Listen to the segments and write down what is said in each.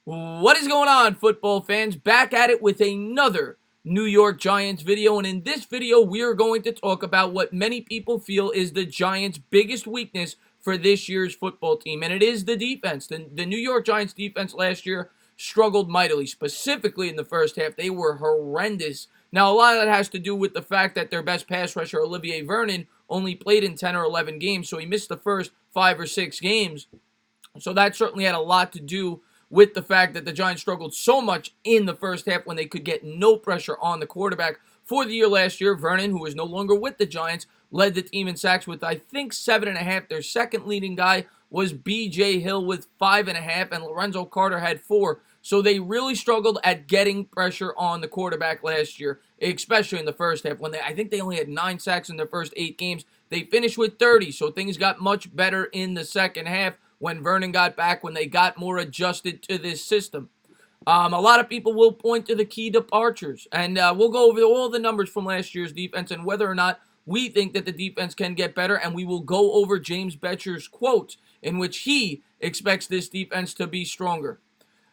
What is going on, football fans? Back at it with another New York Giants video, and in this video, we are going to talk about what many people feel is the Giants' biggest weakness for this year's football team, and it is the defense. The New York Giants defense last year struggled mightily, specifically in the first half. They were horrendous. Now, a lot of that has to do with the fact that their best pass rusher, Olivier Vernon, only played in 10 or 11 games, so he missed the first 5 or 6 games. So that certainly had a lot to do with the fact that the Giants struggled so much in the first half when they could get no pressure on the quarterback. For the year last year, Vernon, who is no longer with the Giants, led the team in sacks with, I think, 7.5. Their second leading guy was B.J. Hill with 5.5, and Lorenzo Carter had 4. So they really struggled at getting pressure on the quarterback last year, especially in the first half. I think they only had 9 sacks in their first 8 games. They finished with 30, so things got much better in the second half when Vernon got back, when they got more adjusted to this system. A lot of people will point to the key departures, and we'll go over all the numbers from last year's defense and whether or not we think that the defense can get better, and we will go over James Bettcher's quote in which he expects this defense to be stronger.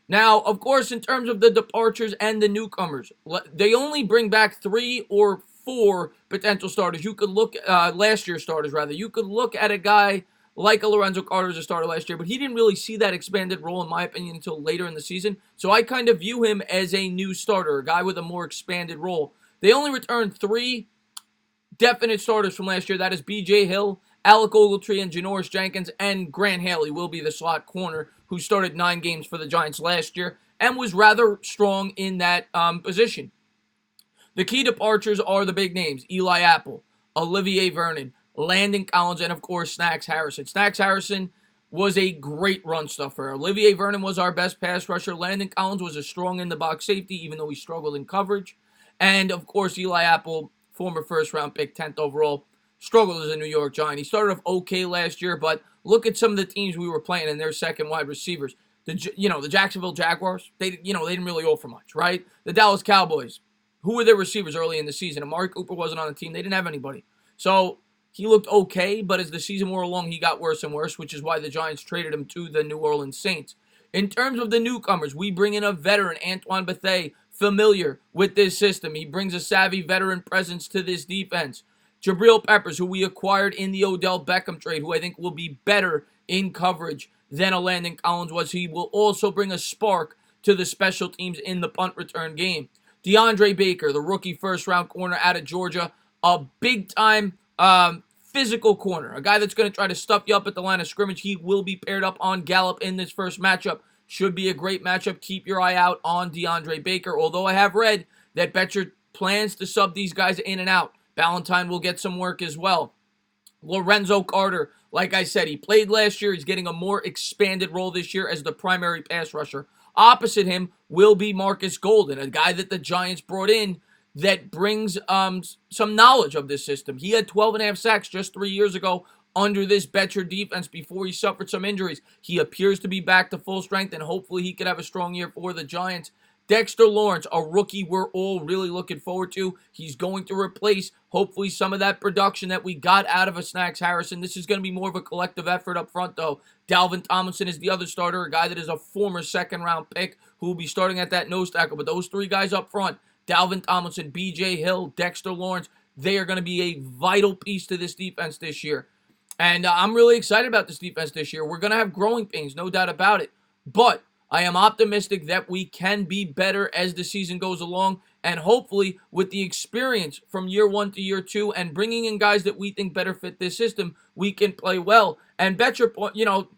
Now, of course, in terms of the departures and the newcomers, they only bring back 3 or 4 potential starters. You could look, last year's starters rather. You could look at a guy like a Lorenzo Carter as a starter last year, but he didn't really see that expanded role, in my opinion, until later in the season. So I kind of view him as a new starter, a guy with a more expanded role. They only returned 3 definite starters from last year. That is B.J. Hill, Alec Ogletree, and Janoris Jenkins, and Grant Haley will be the slot corner who started 9 games for the Giants last year and was rather strong in that position. The key departures are the big names: Eli Apple, Olivier Vernon, Landon Collins, and of course Snacks Harrison. Snacks Harrison was a great run stuffer. Olivier Vernon was our best pass rusher. Landon Collins was a strong in-the-box safety, even though he struggled in coverage. And of course Eli Apple, former first-round pick, 10th overall, struggled as a New York Giant. He started off okay last year, but look at some of the teams we were playing and their second wide receivers. The Jacksonville Jaguars, they didn't really offer much, right? The Dallas Cowboys, who were their receivers early in the season? Amari Cooper wasn't on the team. They didn't have anybody. So he looked okay, but as the season wore along, he got worse and worse, which is why the Giants traded him to the New Orleans Saints. In terms of the newcomers, we bring in a veteran, Antoine Bethea, familiar with this system. He brings a savvy veteran presence to this defense. Jabril Peppers, who we acquired in the Odell Beckham trade, who I think will be better in coverage than a Landon Collins was. He will also bring a spark to the special teams in the punt return game. DeAndre Baker, the rookie first-round corner out of Georgia, a big-time physical corner, a guy that's going to try to stuff you up at the line of scrimmage. He will be paired up on Gallup in this first matchup. Should be a great matchup. Keep your eye out on DeAndre Baker, although I have read that Bettcher plans to sub these guys in and out. Valentine will get some work as well. Lorenzo Carter, like I said, he played last year. He's getting a more expanded role this year as the primary pass rusher. Opposite him will be Marcus Golden, a guy that the Giants brought in that brings some knowledge of this system. He had 12.5 sacks just 3 years ago under this Bettcher defense before he suffered some injuries. He appears to be back to full strength, and hopefully he could have a strong year for the Giants. Dexter Lawrence, a rookie we're all really looking forward to. He's going to replace, hopefully, some of that production that we got out of a Snacks Harrison. This is going to be more of a collective effort up front, though. Dalvin Tomlinson is the other starter, a guy that is a former second-round pick who will be starting at that nose tackle. But those 3 guys up front, Dalvin Tomlinson, B.J. Hill, Dexter Lawrence, they are going to be a vital piece to this defense this year. And I'm really excited about this defense this year. We're going to have growing pains, no doubt about it. But I am optimistic that we can be better as the season goes along, and hopefully with the experience from year 1 to year 2 and bringing in guys that we think better fit this system, we can play well. And Bettcher,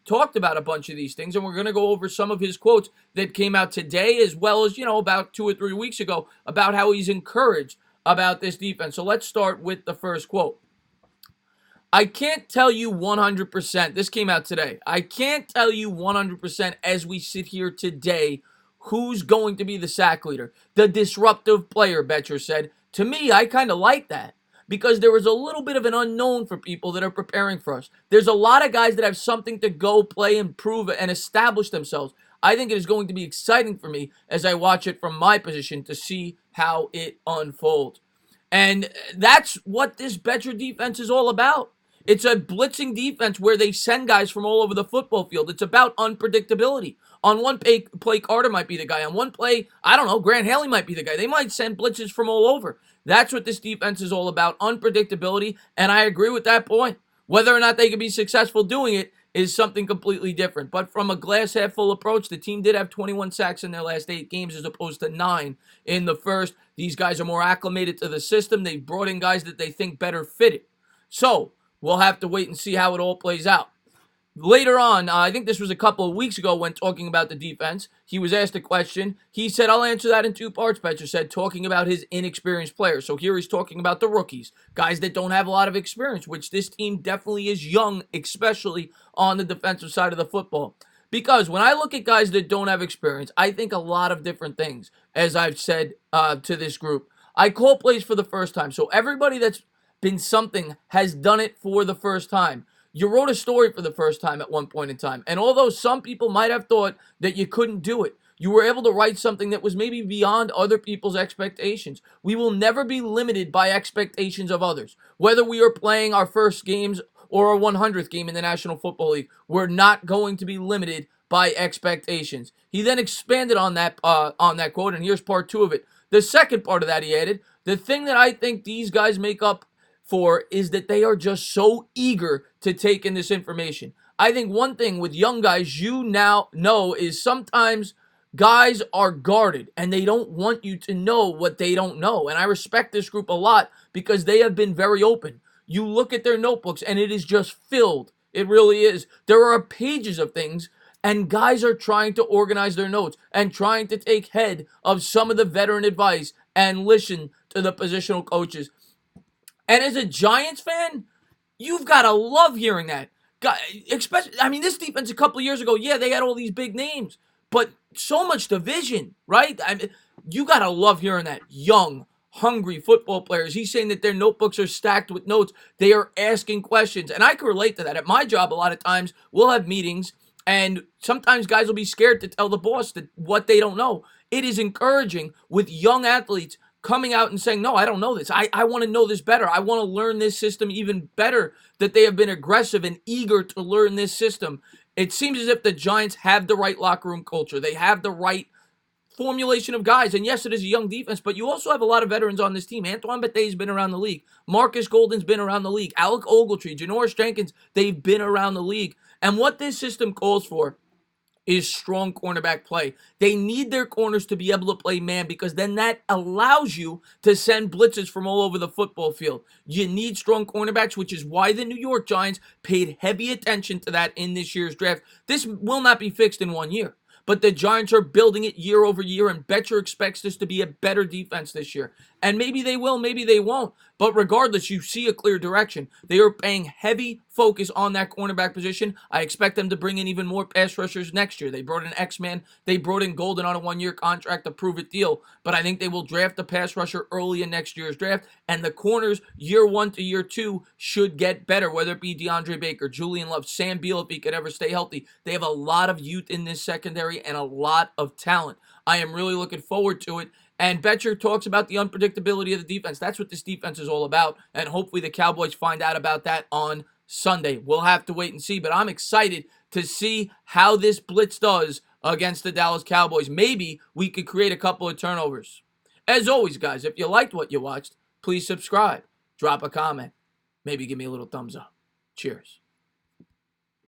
talked about a bunch of these things, and we're going to go over some of his quotes that came out today as well as, about 2 or 3 weeks ago about how he's encouraged about this defense. So let's start with the first quote. I can't tell you 100%, this came out today, I can't tell you 100% as we sit here today who's going to be the sack leader, the disruptive player, Bettcher said. To me, I kind of like that because there is a little bit of an unknown for people that are preparing for us. There's a lot of guys that have something to go play and prove and establish themselves. I think it is going to be exciting for me as I watch it from my position to see how it unfolds. And that's what this Bettcher defense is all about. It's a blitzing defense where they send guys from all over the football field. It's about unpredictability. On one play, Carter might be the guy. On one play, I don't know, Grant Haley might be the guy. They might send blitzes from all over. That's what this defense is all about, unpredictability, and I agree with that point. Whether or not they can be successful doing it is something completely different. But from a glass half full approach, the team did have 21 sacks in their last 8 games as opposed to 9 in the first. These guys are more acclimated to the system. They've brought in guys that they think better fit it. So we'll have to wait and see how it all plays out. Later on, I think this was a couple of weeks ago when talking about the defense, he was asked a question. He said, I'll answer that in 2 parts, Bettcher said, talking about his inexperienced players. So here he's talking about the rookies, guys that don't have a lot of experience, which this team definitely is young, especially on the defensive side of the football. Because when I look at guys that don't have experience, I think a lot of different things, as I've said to this group. I call plays for the first time. So everybody that's been something has done it for the first time. You wrote a story for the first time at one point in time. And although some people might have thought that you couldn't do it, you were able to write something that was maybe beyond other people's expectations. We will never be limited by expectations of others. Whether we are playing our first games or our 100th game in the National Football League, we're not going to be limited by expectations. He then expanded on that quote, and here's part 2 of it. The second part of that he added, the thing that I think these guys make up for is that they are just so eager to take in this information. I think one thing with young guys you now know is sometimes guys are guarded and they don't want you to know what they don't know. And I respect this group a lot because they have been very open. You look at their notebooks and it is just filled. It really is. There are pages of things and guys are trying to organize their notes and trying to take head of some of the veteran advice and listen to the positional coaches. And as a Giants fan, you've got to love hearing that. Especially, I mean, this defense a couple of years ago, yeah, they had all these big names, but so much division, right? I mean, you got to love hearing that. Young, hungry football players. He's saying that their notebooks are stacked with notes. They are asking questions. And I can relate to that. At my job, a lot of times, we'll have meetings, and sometimes guys will be scared to tell the boss what they don't know. It is encouraging with young athletes coming out and saying, no, I don't know this. I want to know this better. I want to learn this system even better, that they have been aggressive and eager to learn this system. It seems as if the Giants have the right locker room culture. They have the right formulation of guys. And yes, it is a young defense, but you also have a lot of veterans on this team. Antoine Bethe's been around the league. Marcus Golden's been around the league. Alec Ogletree, Janoris Jenkins, they've been around the league. And what this system calls for is strong cornerback play. They need their corners to be able to play man because then that allows you to send blitzes from all over the football field. You need strong cornerbacks, which is why the New York Giants paid heavy attention to that in this year's draft. This will not be fixed in 1 year, but the Giants are building it year over year, and Bettcher expects this to be a better defense this year. And maybe they will, maybe they won't. But regardless, you see a clear direction. They are paying heavy focus on that cornerback position. I expect them to bring in even more pass rushers next year. They brought in X-Man. They brought in Golden on a 1-year contract, a prove-it deal. But I think they will draft a pass rusher early in next year's draft. And the corners, year 1 to year 2, should get better, whether it be DeAndre Baker, Julian Love, Sam Beal, if he could ever stay healthy. They have a lot of youth in this secondary and a lot of talent. I am really looking forward to it. And Bettcher talks about the unpredictability of the defense. That's what this defense is all about. And hopefully the Cowboys find out about that on Sunday. We'll have to wait and see. But I'm excited to see how this blitz does against the Dallas Cowboys. Maybe we could create a couple of turnovers. As always, guys, if you liked what you watched, please subscribe. Drop a comment. Maybe give me a little thumbs up. Cheers.